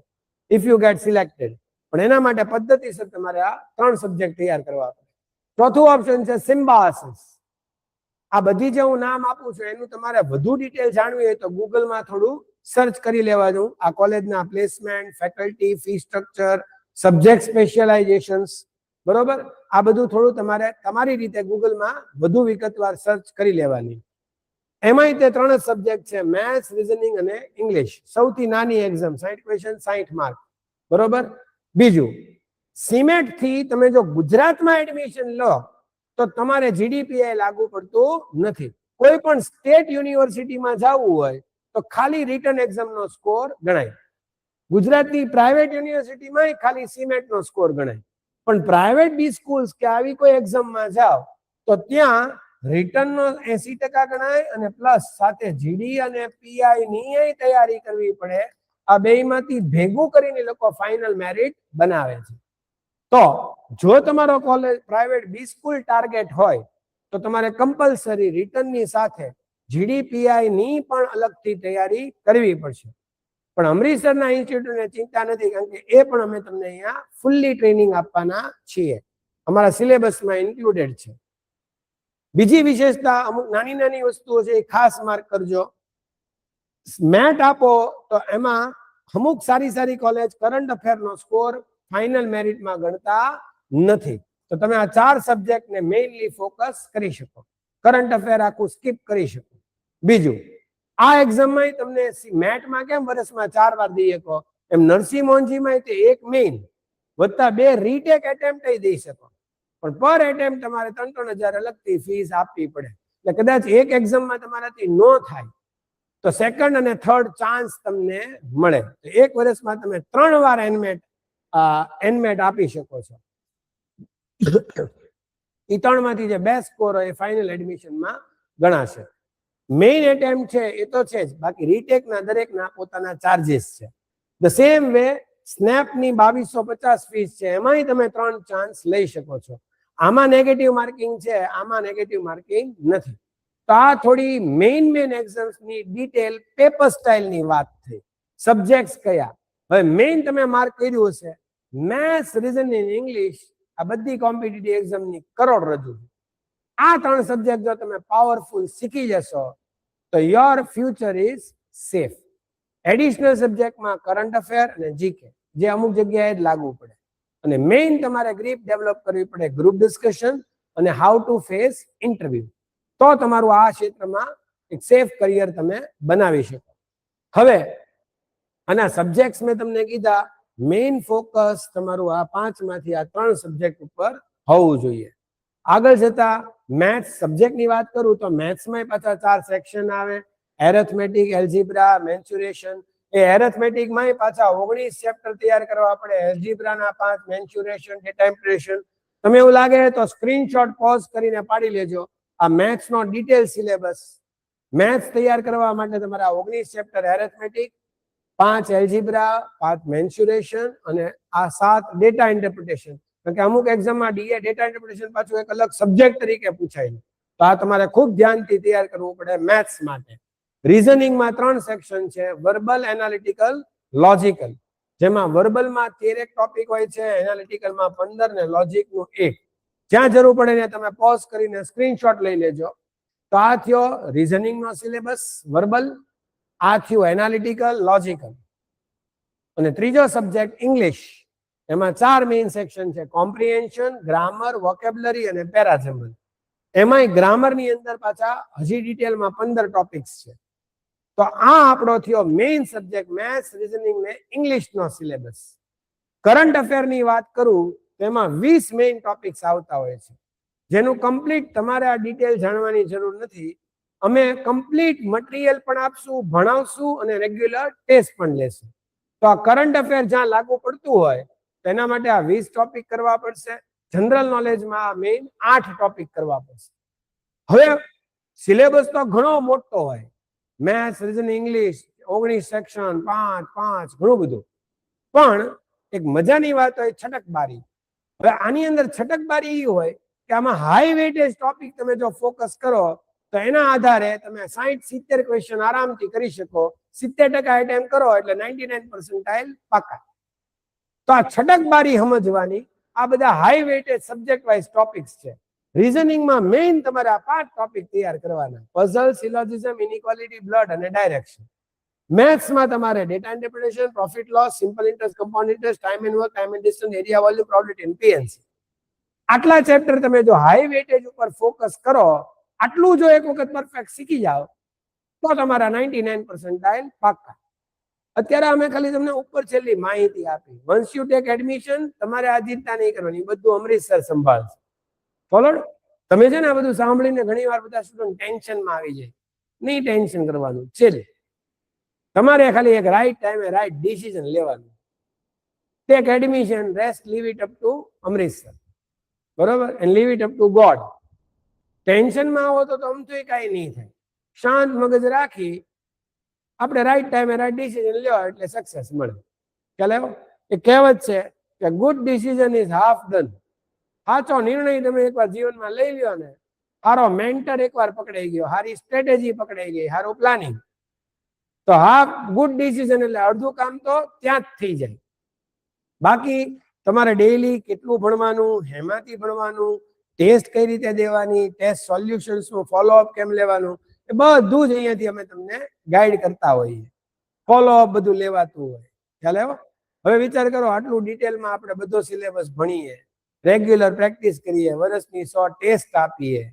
if you get selected. પણ એના માટે પદ્ધતિસર તમારે આ 3 સબ્જેક્ટ તૈયાર કરવા પડે. ચોથું ઓપ્શન છે સિમ્બાસિસ. આ બધી જે હું નામ આપું છું એનું તમારે વધુ ડિટેલ જાણવી હોય તો ગૂગલમાં થોડું સર્ચ કરી લેવાનું. આ કોલેજના placement, faculty, fee structure, subject specializations, બરોબર, આ બધું થોડું તમારે તમારી રીતે ગૂગલમાં વધુ વિગતવાર સર્ચ કરી લેવાની. એમાંય તે 3 જ સબ્જેક્ટ છે, મેથ્સ, રીઝનિંગ અને ઇંગ્લિશ. સૌથી નાની એક્ઝામ, 60 ક્વેશ્ચન, 60 માર્ક, બરોબર. બીજું, સિમેટ થી તમે જો ગુજરાતમાં એડમિશન લો તો તમારે જીડીપીઆઈ લાગુ પડતું નથી. કોઈ પણ સ્ટેટ યુનિવર્સિટીમાં જવું હોય તો ખાલી રિટન એક્ઝામનો સ્કોર ગણાય. ગુજરાતની પ્રાઇવેટ યુનિવર્સિટીમાં ખાલી સિમેટનો સ્કોર ગણાય. પણ પ્રાઇવેટ બી સ્કૂલ્સ કે આવી કોઈ એક્ઝામમાં જાઓ તો ત્યાં રિટનનો 80% ગણાય અને પ્લસ સાથે જીડી અને પીઆઈ ની તૈયારી કરવી પડે. આ બેમાંથી ભેગું કરીને લોકો ફાઇનલ મેરિટ બનાવે છે. તો જો તમારો કોલેજ પ્રાઇવેટ બી સ્કૂલ ટાર્ગેટ હોય તો તમારે કમ્પલસરી રિટર્નની સાથે જીડીપીઆઈ ની પણ અલગથી તૈયારી કરવી પડશે. પણ અમૃતસરના ઇન્સ્ટિટ્યૂટને ચિંતા નથી, કારણ કે એ પણ અમે તમને અહીંયા ફૂલ્લી ટ્રેનિંગ આપવાના છીએ, અમારા સિલેબસમાં ઇન્ક્લુડેડ છે. બીજી વિશેષતા અમુક નાની નાની વસ્તુઓ છે એ ખાસ માર્ક કરજો. મેટ આપો તો એમાં અમુક સારી સારી કોલેજ કરંટ અફેરનો સ્કોર ફાઇનલ મેરિટમાં ગણતા નથી. તો તમે આ 4 સબ્જેક્ટને મેઇનલી ફોકસ કરી શકો, કરંટ અફેર આખું સ્કીપ કરી શકો. બીજું, આ એક્ઝામમાં તમને મેટમાં કેમ વર્ષમાં 4 વાર દઈ શકો, એમ નરસિંહ મોહનજીમાં તે એક મેઇન વત્તા 2 રીટેક એટેમ્પ્ટ દઈ શકો, પણ પર એટેમ્પ્ટ તમારે 3-3 હજાર અલગથી ફીસ આપવી પડે. એટલે કદાચ એક એક્ઝામમાં તમારાથી ન થાય તો સેકન્ડ અને થર્ડ ચાન્સ તમને મળે. તો એક વર્ષમાં તમે 3 વાર એનમેટ આપી શકો છો. એ 3 માંથી જે બેસ્ટ સ્કોર હોય એ ફાઇનલ એડમિશનમાં ગણાશે. મેઇન એટેમ્પ્ટ છે એ તો છે જ, બાકી રીટેકના દરેકના પોતાના ચાર્જીસ છે. ધ સેમ વે સ્નેપની 2250 ફીસ છે, એમાંય તમે 3 ચાન્સ લઈ શકો છો. આમાં નેગેટિવ માર્કિંગ છે, આમાં નેગેટિવ માર્કિંગ નથી. તો આ થોડી મેઇન એક્ઝામ્સની ડિટેલ પેપર સ્ટાઇલની વાત થઈ. સબ્જેક્ટ્સ કયા? હવે મેઇન તમે માર્ક કર્યું હશે મેથ્સ, રીઝનિંગ, ઇંગ્લિશ, આ બધી કોમ્પિટિટિવ એક્ઝામની કરોડરજ્જુ. આ 3 સબ્જેક્ટ જો તમે પાવરફુલ શીખી જશો તો your future is safe. Additional સબ્જેક્ટમાં કરંટ અફેર અને જીકે જે અમુક જગ્યાએ જ લાગુ પડે, અને મેઇન તમારે ગ્રીપ ડેવલપ કરવી પડે ગ્રુપ ડિસ્કશન અને હાઉ ટુ ફેસ ઇન્ટરવ્યુ. તો તમારું આ ક્ષેત્રમાં એક સેફ કરિયર તમે બનાવી શકો. હવે આના સબ્જેક્ટ્સ મેં તમને કીધા, મેઇન ફોકસ તમારું આ 5 માંથી આ 3 સબ્જેક્ટ ઉપર હોવું જોઈએ. આગળ જતા મેથ્સ સબ્જેક્ટની વાત કરું તો મેથ્સમાં પાછા 4 સેક્શન આવે, એરેથમેટિક, એલ્જીબ્રા, મેન્સ્યુરેશન. એ એરેથમેટિકમાં પાછા 19 ચેપ્ટર તૈયાર કરવા પડે, એલ્જીબ્રાના 5, મેન્સ્યુરેશન, ડેટા ઇમ્પ્રેશન. તમે એવું લાગે તો સ્ક્રીનશોટ પોઝ કરીને પાડી લેજો. આ મેથ્સનો ડિટેલ સિલેબસ. મેથ્સ તૈયાર કરવા માટે તમારા 19 ચેપ્ટર એરેથમેટિક, 5 એલ્જીબ્રા, 5 મેન્સ્યુરેશન અને આ 7 ડેટા ઇન્ટરપ્રિટેશન. કારણ કે અમુક એક્ઝામમાં ડેટા ઇન્ટરપ્રિટેશન પાછું એક અલગ સબ્જેક્ટ તરીકે પૂછાય, તો આ તમારે ખૂબ ધ્યાનથી તૈયાર કરવું પડે મેથ્સ માટે. રીઝનિંગમાં 3 સેક્શન છે, વર્બલ, એનાલિટિકલ, લોજિકલ. જેમાં વર્બલમાં 13 ટોપિક હોય છે, એનાલિટિકલમાં 15 ને લોજિકનું 1. જ્યાં જરૂર પડે ને તમે પોઝ કરીને સ્ક્રીનશોટ લઈ લેજો. તો આ થયો રીઝનિંગનો સિલેબસ વર્બલ, આ થયું એનાલિટિકલ, લોજિકલ. અને ત્રીજો સબ્જેક્ટ ઇંગ્લિશ, એમાં 4 મેઇન સેક્શન છે, કોમ્પ્રિહેન્શન, ગ્રામર, વોકેબ્યુલરી અને પેરાજેમ્બલ. એમાંય ગ્રામરની અંદર પાછા હજી ડિટેલમાં 15 ટોપિક્સ છે. તો આ આપણો થયો મેઇન સબ્જેક્ટ મેથ્સ, રીઝનિંગ ને ઇંગ્લિશનો સિલેબસ. કરંટ અફેરની વાત કરું તો એમાં 20 મેઇન ટોપિક્સ આવતા હોય છે, જેનું કમ્પ્લીટ તમારે આ ડિટેલ જાણવાની જરૂર નથી. અમે કમ્પ્લીટ મટીરિયલ પણ આપશું, ભણાવશું અને રેગ્યુલર ટેસ્ટ પણ લેશું. તો આ કરંટ અફેર જ્યાં લાગુ પડતું હોય તેના માટે આ 20 ટોપિક કરવા પડશે. જનરલ નોલેજમાં આ મેઇન 8 ટોપિક કરવા પડશે. હવે સિલેબસ તો ઘણો મોટો હોય, મેથ્સ, રીઝનિંગ, ઇંગ્લિશ 19 સેક્શન, 5 ઘણું બધું. પણ એક મજાની વાત હોય છટકબારી. હવે આની અંદર છટકબારી એ હોય કે આમાં હાઈ વેટેજ ટોપિક તમે જો ફોકસ કરો તો એના આધારે તમે 60-70 ક્વેશ્ચન આરામથી કરી શકો. 70% એટેમ્પ કરો એટલે 99% પાકા. તો આ છટકબારી સમજવાની, આ બધા high weightage subject wise topics છે. રીઝનિંગમાં મેઇન તમારે આ 5 ટોપિક તૈયાર કરવાના, પઝલ, સિલોજિઝમ, ઇનઇક્વાલિટી, બ્લડ અને ડાયરેક્શન. મેથ્સમાં તમારે data interpretation, profit loss, simple interest, compound interest, time and work, time and distance, area volume, probability and PNC. આટલા ચેપ્ટર તમે જો હાઈ વેટેજ ઉપર ફોકસ કરો, આટલું જો એક વખત પરફેક્ટ શીખી જાઓ તો તમારા 99% પાક્કા. અત્યારે અમે ખાલી તમને ઉપર છેલ્લી માહિતી આપી. વન્સ યુ ટેક એડમિશન તમારે આ ચિંતા નહીં કરવાની, બધું અમૃતસર સંભાળશે. ફોલોડ? તમે છે ને આ બધું સાંભળીને ઘણી વાર બધા સ્ટુડન્ટ ટેન્શનમાં આવી જાય. નહીં ટેન્શન કરવાનું, છેલ્લે તમારે ખાલી એક રાઈટ ટાઈમે રાઈટ ડિસિઝન લેવાનું. Take admission, rest leave it up to Amritsar. બરોબર? And leave it up to God. ટેન્શનમાં આવો તો અમથું કાંઈ નહીં થાય. શાંત મગજ રાખી આપણે રાઈટ ટાઈમે રાઈટ ડિસિઝન લેવા એટલે સક્સેસ મળે. ખ્યાલ આવ્યો? એ કહેવત છે કે good decision is half done. સાચો નિર્ણય તમે એકવાર જીવનમાં લઈ લ્યો ને, સારો મેન્ટર એકવાર પકડાઈ ગયો, સારી સ્ટ્રેટેજી પકડાઈ ગઈ, સારું પ્લાનિંગ, તો હાફ ગુડ ડિસિઝન એટલે અડધું કામ તો ત્યાં જ થઈ જાય. બાકી તમારે ડેઈલી કેટલું ભણવાનું, હેમાંથી ભણવાનું, ટેસ્ટ કઈ રીતે દેવાની, ટેસ્ટ સોલ્યુશન્સનું ફોલોઅપ કેમ લેવાનું, એ બધું જ અહીંયાથી અમે તમને ગાઈડ કરતા હોઈએ. ફોલોઅપ બધું લેવાતું હોય. ખ્યાલ આવ્યો? હવે વિચાર કરો, આટલું ડિટેલમાં આપણે બધો સિલેબસ ભણીએ, રેગ્યુલર પ્રેક્ટિસ કરીએ, વર્ષની 100 ટેસ્ટ આપીએ,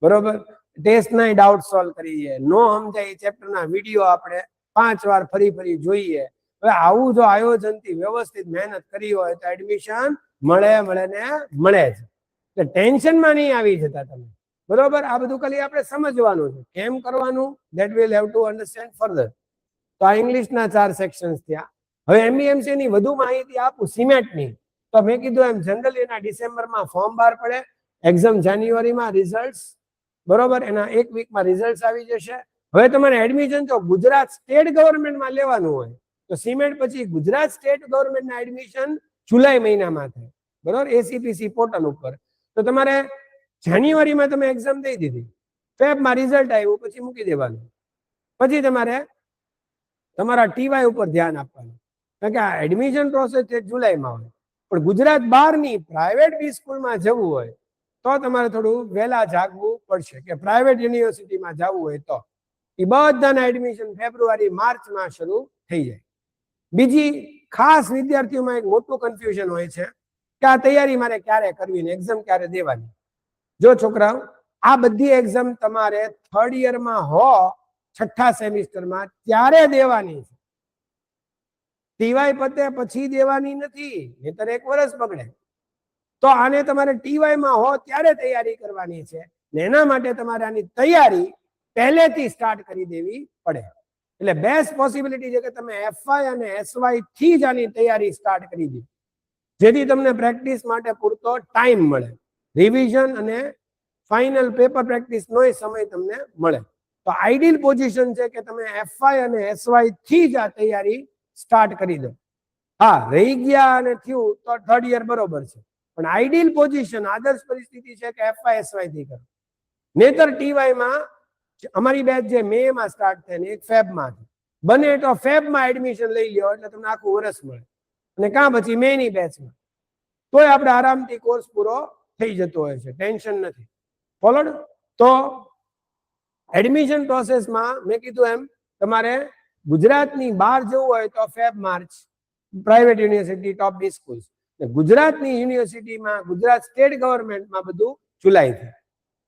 બરોબર, ટેસ્ટના ડાઉટ સોલ્વ કરીએ, નો સમજાય ચેપ્ટરના વિડીયો આપણે 5 વાર ફરી જોઈએ. હવે આવું જો આયોજનથી વ્યવસ્થિત મહેનત કરી હોય તો એડમિશન મળે ને મળે જ. એટલે ટેન્શનમાં નહીં આવી જતા તમે, બરોબર. આ બધું ખાલી આપણે સમજવાનું છે કેમ કરવાનું, that will have to understand further. તો આ ઇંગ્લિશના 4 સેક્શન્સ થયા. હવે એમબીએમસી ની વધુ માહિતી આપું સિમેટની. તો મેં કીધું એમ જનરલી એના ડિસેમ્બરમાં ફોર્મ બહાર પડે, એક્ઝામ જાન્યુઆરીમાં, રિઝલ્ટ બરોબર એના 1 વીકમાં રિઝલ્ટ આવી જશે. હવે તમારે એડમિશન તો ગુજરાત સ્ટેટ ગવર્મેન્ટમાં લેવાનું હોય તો સિમેન્ટ પછી ગુજરાત સ્ટેટ ગવર્મેન્ટના એડમિશન જુલાઈ મહિનામાં થાય, બરોબર, એસીપીસી પોર્ટલ ઉપર. તો તમારે જાન્યુઆરીમાં તમે એક્ઝામ દઈ દીધી, ફેબમાં રિઝલ્ટ આવ્યું, પછી મૂકી દેવાનું. પછી તમારે તમારા ટીવાય ઉપર ધ્યાન આપવાનું, કારણ કે આ એડમિશન પ્રોસેસ છે જુલાઈમાં હોય. પણ ગુજરાત બહારની પ્રાઇવેટ બી સ્કૂલમાં જવું હોય તો તમારે થોડું વહેલા જાગવું પડશે, કે પ્રાઇવેટ યુનિવર્સિટીમાં જવું હોય તો એ બધાના એડમિશન ફેબ્રુઆરી માર્ચમાં શરૂ થઈ જાય. બીજી ખાસ વિદ્યાર્થીઓમાં એક મોટું કન્ફ્યુઝન હોય છે કે આ તૈયારી મારે ક્યારે કરવી ને એક્ઝામ ક્યારે દેવાની. જો છોકરાઓ, આ બધી એક્ઝામ તમારે 3rd યરમાં હો, 6ઠ્ઠા સેમિસ્ટરમાં ત્યારે દેવાની છે. ટીવાય પતે પછી દેવાની નથી, નહીતર 1 વર્ષ બગડે. તો આને તમારે ટીવાયમાં હો ત્યારે તૈયારી કરવાની છે ને એના માટે તમારે આની તૈયારી પહેલેથી સ્ટાર્ટ કરી દેવી પડે. એટલે બેસ્ટ પોસિબિલિટી છે કે તમે એફવાય અને એસવાય થી જ આની તૈયારી સ્ટાર્ટ કરી દો, જેથી તમને પ્રેક્ટિસ માટે પૂરતો ટાઈમ મળે, રિવિઝન અને ફાઇનલ પેપર પ્રેક્ટિસનો સમય તમને મળે. તો આઈડિયલ પોઝિશન છે કે તમે એફવાય અને એસવાય થી જ આ તૈયારી સ્ટાર્ટ કરી દો. હા, રહી ગયા અને થયું તો 3rd યર બરોબર છે, પણ આઈડિયલ પોઝિશન, આદર્શ પરિસ્થિતિ છે કે એફવાય એસવાય થી કરો. નહીતર ટીવાયમાં અમારી બેચ જે મે માં સ્ટાર્ટ થાય ને એક ફેબમાં, બને તો ફેબમાં એડમિશન લઈ લ્યો એટલે તમને આખું વર્ષ મળે, અને કાં પછી મે ની બેચમાં, તોય આપણે આરામથી કોર્સ પૂરો થઈ જતો હોય છે, ટેન્શન નથી. ફોલોડ? તો એડમિશન પ્રોસેસમાં મેં કીધું એમ તમારે ગુજરાતની બહાર જવું હોય તો ફેબ માર્ચ પ્રાઇવેટ યુનિવર્સિટી ટોપ ડી સ્કૂલ્સ, ગુજરાતની યુનિવર્સિટીમાં ગુજરાત સ્ટેટ ગવર્મેન્ટમાં બધું જુલાઈથી.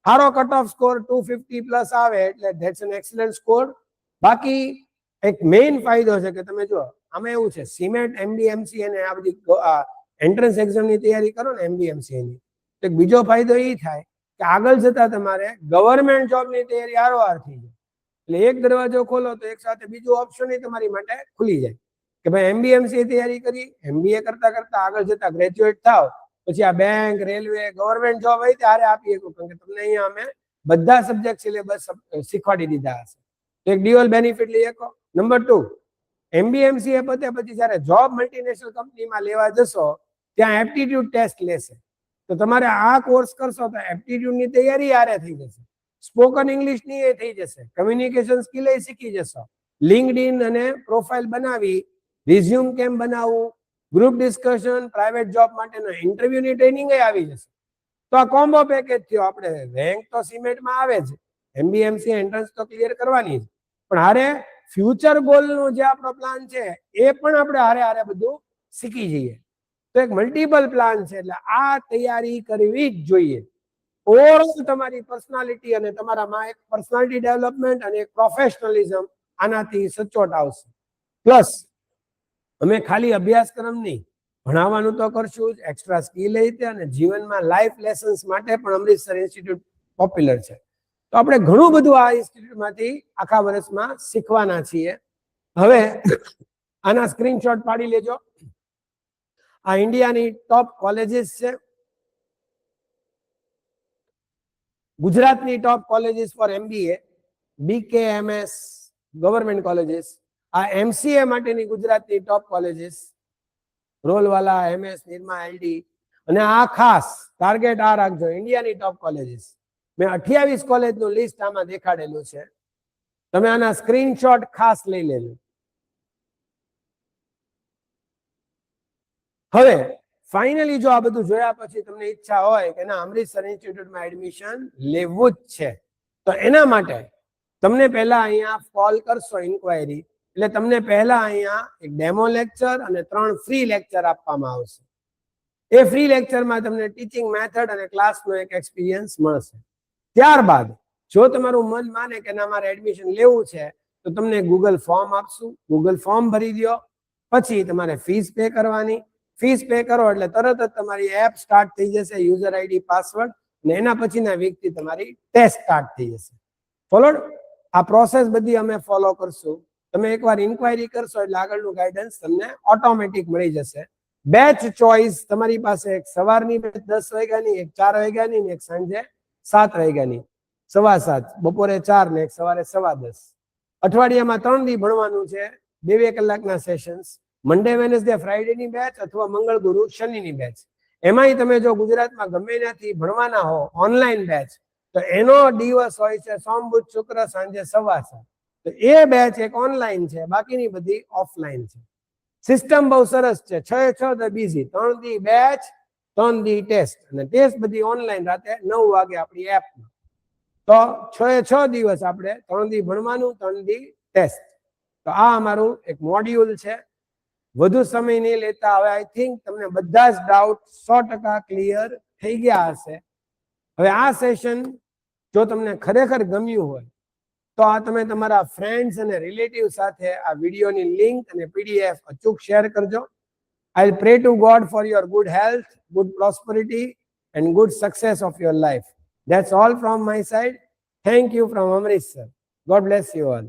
સારો કટ ઓફ સ્કોર 250+ આવે એટલે ધેટ્સ એન એક્સલન્ટ સ્કોર. બાકી એક મેઇન ફાયદો છે કે તમે જો આમાં એવું છે, સિમેન્ટ, એમબીએમસી અને આ બધી એન્ટ્રન્સ એક્ઝામની તૈયારી કરો ને એમબીએમસી ની, તો બીજો ફાયદો એ થાય કે આગળ જતા તમારે ગવર્મેન્ટ જોબની તૈયારી આરોઆર થઈ જાય. એટલે એક દરવાજો ખોલો તો એક સાથે બીજું ઓપ્શન તમારી માટે ખુલી જાય કે ભાઈ એમબીએમસી તૈયારી કરી, એમબીએ કરતા કરતા આગળ જતા ગ્રેજ્યુએટ થાવ, પછી આ બેંક, રેલવે, ગવર્મેન્ટ જોબ હોય ત્યારે આપી શકો, કારણ કે તમને અહીંયા અમે બધા સબ્જેક્ટ સિલેબસ શીખવાડી દીધા હશે. એક ડ્યુઅલ બેનિફિટ લઈ શકો. નંબર 2, એમબીએમસી એ પતે પછી જ્યારે જોબ મલ્ટીનેશનલ કંપનીમાં લેવા જશો ત્યાં એપ્ટિટ્યુડ ટેસ્ટ લેશે. તો તમારે આ કોર્સ કરશો તો એપ્ટિટ્યુડની તૈયારી આરે થઈ જશે, સ્પોકન ઇંગ્લિશની એ થઈ જશે, કમ્યુનિકેશન સ્કિલ એ શીખી જશો, લિંક્ડઇન અને પ્રોફાઇલ બનાવી, રિઝ્યુમ કેમ બનાવવું, ગ્રુપ ડિસ્કશન, પ્રાઇવેટ જોબ માટેનો ઇન્ટરવ્યુની ટ્રેનિંગ એ આવી જશે. તો આ કોમ્બો પેકેજ થયો. આપણે રેન્ક તો સિમેન્ટમાં આવે જ, એમબીએમસી એન્ટ્રન્સ તો ક્લિયર કરવાની જ, પણ હારે ફ્યુચર ગોલનો જે આપણો પ્લાન છે એ પણ આપણે હારે હારે બધું શીખી જઈએ. તો એક મલ્ટિપલ પ્લાન છે, એટલે આ તૈયારી કરવી જ જોઈએ. ઓવરઓલ તમારી પર્સનાલિટી અને તમારામાં એક પર્સનાલિટી ડેવલપમેન્ટ અને એક પ્રોફેશનલિઝમ આનાથી સચોટ આવશે. પ્લસ અમે ખાલી અભ્યાસક્રમ નહીં, ભણાવવાનું તો કરશું જ, એક્સ્ટ્રા સ્કિલ રીતે અને જીવનમાં લાઈફ લેસન્સ માટે પણ અમૃતસર ઇન્સ્ટિટ્યૂટ પોપ્યુલર છે. તો આપણે ઘણું બધું આ ઇન્સ્ટિટ્યૂટમાંથી આખા વર્ષમાં શીખવાના છીએ. હવે આના સ્ક્રીનશોટ પાડી લેજો. આ ઇન્ડિયાની ટોપ કોલેજીસ છે, ગુજરાતની top colleges for MBA, BKMS government colleges, આ એમસીએ માટેની ગુજરાતની top colleges, Rollwala, MS, Nirma, LD. અને આ ખાસ ટાર્ગેટ આ રાખજો, ઇન્ડિયાની ટોપ કોલેજીસ. મેં 28 કોલેજનું લિસ્ટ આમાં દેખાડેલું છે. તમે આના સ્ક્રીનશોટ ખાસ લઈ લેજો. હવે ફાઇનલી જો આ બધું જોયા પછી તમને ઈચ્છા હોય કે ના અમૃતસર ઇન્સ્ટિટ્યૂટમાં એડમિશન લેવું જ છે, તો એના માટે તમને પહેલા અહીંયા કોલ કરશો ઇન્ક્વાયરી, એટલે તમને પહેલા અહીંયા એક ડેમો લેક્ચર અને 3 ફ્રી લેક્ચર આપવામાં આવશે. એ ફ્રી લેક્ચરમાં તમને ટીચિંગ મેથડ અને ક્લાસનો એક એક્સપિરિયન્સ મળશે. ત્યારબાદ જો તમારું મન માને કે ના મારે એડમિશન લેવું છે, તો તમને ગૂગલ ફોર્મ આપશું. ગૂગલ ફોર્મ ભરી દો, પછી તમારે ફીસ પે કરવાની. ફીસ પે કરો એટલે તરત જ તમારી એપ સ્ટાર્ટ થઈ જશે, યુઝર આઈડી, પાસવર્ડ, અને એના પછીના વીકથી તમારી ટેસ્ટ સ્ટાર્ટ થઈ જશે. ફોલોડ? આ પ્રોસેસ બધી અમે ફોલો કરશું. તમે એકવાર ઇન્ક્વાયરી કરશો એટલે આગળનું ગાઈડન્સ તમને ઓટોમેટિક મળી જશે. બેચ ચોઇસ તમારી પાસે એક સવારની બેચ 10 વાગ્યાની, એક 4 વાગ્યાની, ને એક સાંજે 7 વાગ્યાની, 7:15, બપોરે 4 ને એક સવારે 10:15. અઠવાડિયામાં 3 દી ભણવાનું છે, 2 કલાકના સેશન્સ. મંડે, વેનસડે, ફ્રાઈડેની બેચ અથવા મંગળ, ગુરુ, શનિની બેચ. એમાંય તમે જો ગુજરાતમાં ગમે ત્યાંથી ભણવાના હો ઓનલાઈન બેચ, તો એનો દિવસ હોય છે સોમ, બુધ, શુક્ર સાંજે 7:15. તો એ બેચ એક ઓનલાઈન છે, બાકીની બધી ઓફલાઈન છે. સિસ્ટમ બહુ સરસ છે, 6 દ બીઝી, 3 દી બેચ, 3 દી ટેસ્ટ, અને ટેસ્ટ બધી ઓનલાઈન રાતે 9 વાગે આપણી એપમાં. તો 6 દિવસ આપણે 3 દી ભણવાનું, 3 દી ટેસ્ટ. તો આ અમારું એક મોડ્યુલ છે. વધુ સમય નહીં લેતા, હવે આઈ થિંક તમને બધા જ ડાઉટ 100% ક્લિયર થઈ ગયા હશે. હવે આ સેશન જો તમને ખરેખર ગમ્યું હોય તો આ તમે તમારા ફ્રેન્ડ્સ અને રિલેટિવ સાથે આ વિડીયોની લિંક અને PDF અચૂક શેર કરજો. I will pray to God for your good health, good prosperity and good success of your life. That's all from my side. Thank you from Amritsar. God bless you all.